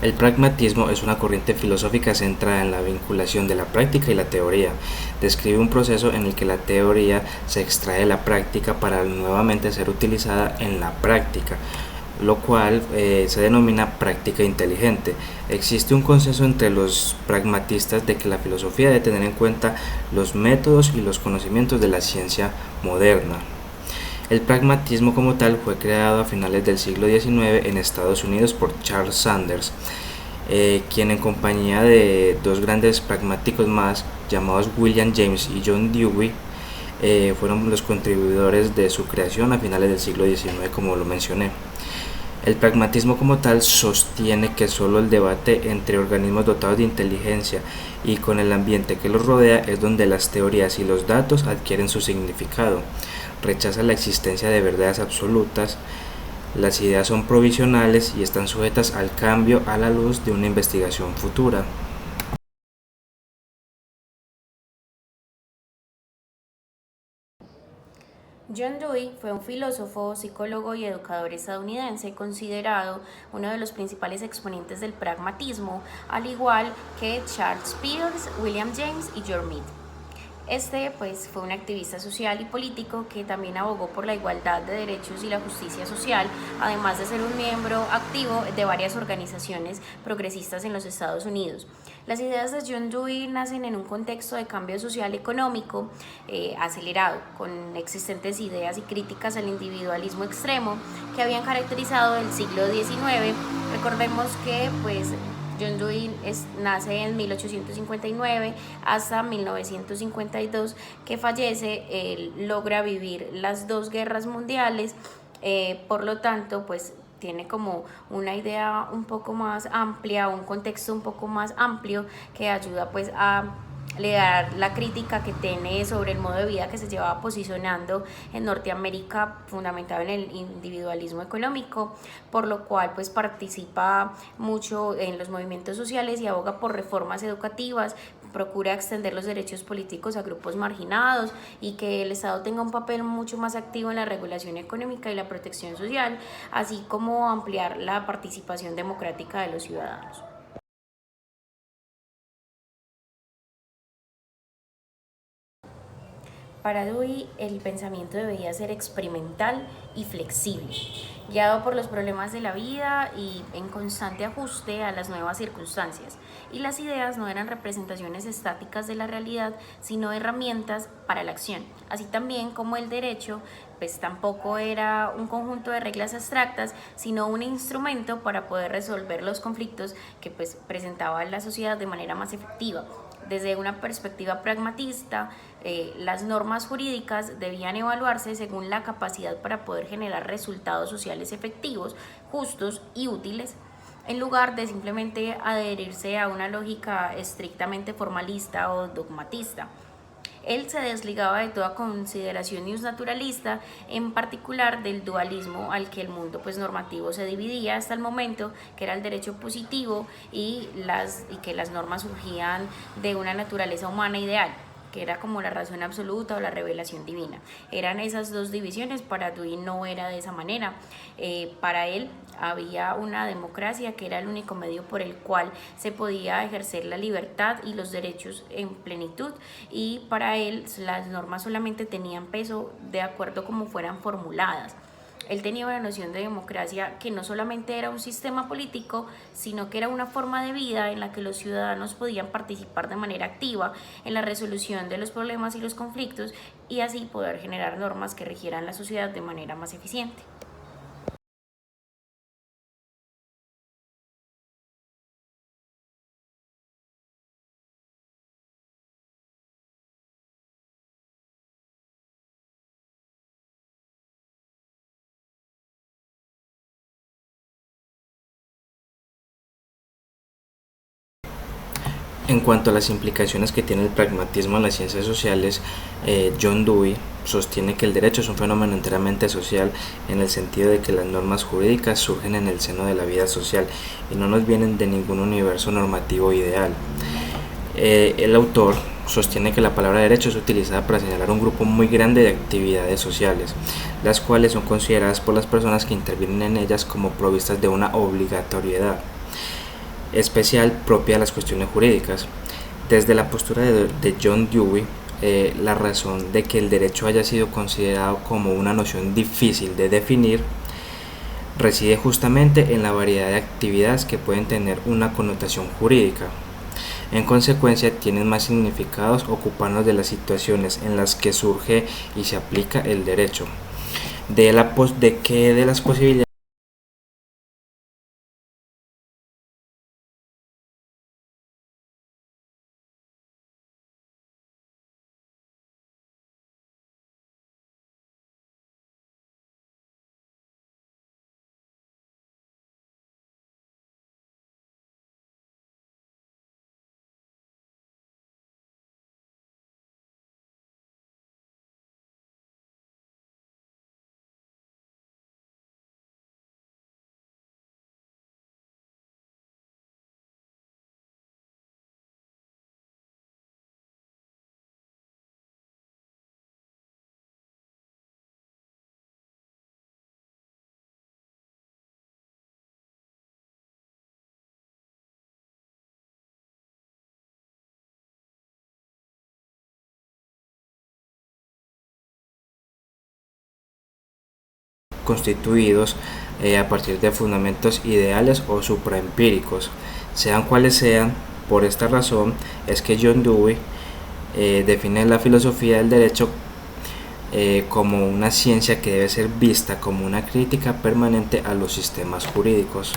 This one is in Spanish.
El pragmatismo es una corriente filosófica centrada en la vinculación de la práctica y la teoría. Describe un proceso en el que la teoría se extrae de la práctica para nuevamente ser utilizada en la práctica, lo cual se denomina práctica inteligente. Existe un consenso entre los pragmatistas de que la filosofía debe tener en cuenta los métodos y los conocimientos de la ciencia moderna. El pragmatismo como tal fue creado a finales del siglo XIX en Estados Unidos por Charles Sanders, quien en compañía de dos grandes pragmáticos más llamados William James y John Dewey fueron los contribuidores de su creación a finales del siglo XIX, como lo mencioné. El pragmatismo como tal sostiene que solo el debate entre organismos dotados de inteligencia y con el ambiente que los rodea es donde las teorías y los datos adquieren su significado. Rechaza la existencia de verdades absolutas. Las ideas son provisionales y están sujetas al cambio a la luz de una investigación futura. John Dewey fue un filósofo, psicólogo y educador estadounidense considerado uno de los principales exponentes del pragmatismo, al igual que Charles Peirce, William James y John Mead. Este fue un activista social y político que también abogó por la igualdad de derechos y la justicia social, además de ser un miembro activo de varias organizaciones progresistas en los Estados Unidos. Las ideas de John Dewey nacen en un contexto de cambio social económico acelerado, con existentes ideas y críticas al individualismo extremo que habían caracterizado el siglo XIX. Recordemos que John Dewey nace en 1859 hasta 1952, que fallece. Él logra vivir las dos guerras mundiales, por lo tanto, tiene como una idea un poco más amplia, un contexto un poco más amplio que ayuda a leer la crítica que tiene sobre el modo de vida que se llevaba posicionando en Norteamérica, fundamentado en el individualismo económico, por lo cual participa mucho en los movimientos sociales y aboga por reformas educativas, procura extender los derechos políticos a grupos marginados y que el Estado tenga un papel mucho más activo en la regulación económica y la protección social, así como ampliar la participación democrática de los ciudadanos. Para Dewey, el pensamiento debía ser experimental y flexible, guiado por los problemas de la vida y en constante ajuste a las nuevas circunstancias. Y las ideas no eran representaciones estáticas de la realidad, sino herramientas para la acción. Así también como el derecho, tampoco era un conjunto de reglas abstractas, sino un instrumento para poder resolver los conflictos que presentaba la sociedad de manera más efectiva. Desde una perspectiva pragmatista, las normas jurídicas debían evaluarse según la capacidad para poder generar resultados sociales efectivos, justos y útiles, en lugar de simplemente adherirse a una lógica estrictamente formalista o dogmatista. Él se desligaba de toda consideración naturalista, en particular del dualismo al que el mundo normativo se dividía hasta el momento, que era el derecho positivo y que las normas surgían de una naturaleza humana ideal, que era como la razón absoluta o la revelación divina. Eran esas dos divisiones. Para Dewey no era de esa manera. Para él había una democracia que era el único medio por el cual se podía ejercer la libertad y los derechos en plenitud, y para él las normas solamente tenían peso de acuerdo como fueran formuladas. Él tenía una noción de democracia que no solamente era un sistema político, sino que era una forma de vida en la que los ciudadanos podían participar de manera activa en la resolución de los problemas y los conflictos, y así poder generar normas que regieran la sociedad de manera más eficiente. En cuanto a las implicaciones que tiene el pragmatismo en las ciencias sociales, John Dewey sostiene que el derecho es un fenómeno enteramente social, en el sentido de que las normas jurídicas surgen en el seno de la vida social y no nos vienen de ningún universo normativo ideal. El autor sostiene que la palabra derecho es utilizada para señalar un grupo muy grande de actividades sociales, las cuales son consideradas por las personas que intervienen en ellas como provistas de una obligatoriedad. especial propia de las cuestiones jurídicas. Desde la postura de John Dewey, la razón de que el derecho haya sido considerado como una noción difícil de definir reside justamente en la variedad de actividades que pueden tener una connotación jurídica. En consecuencia, tienen más significados ocuparnos de las situaciones en las que surge y se aplica el derecho, de las posibilidades constituidos a partir de fundamentos ideales o supraempíricos, sean cuales sean. Por esta razón es que John Dewey define la filosofía del derecho como una ciencia que debe ser vista como una crítica permanente a los sistemas jurídicos.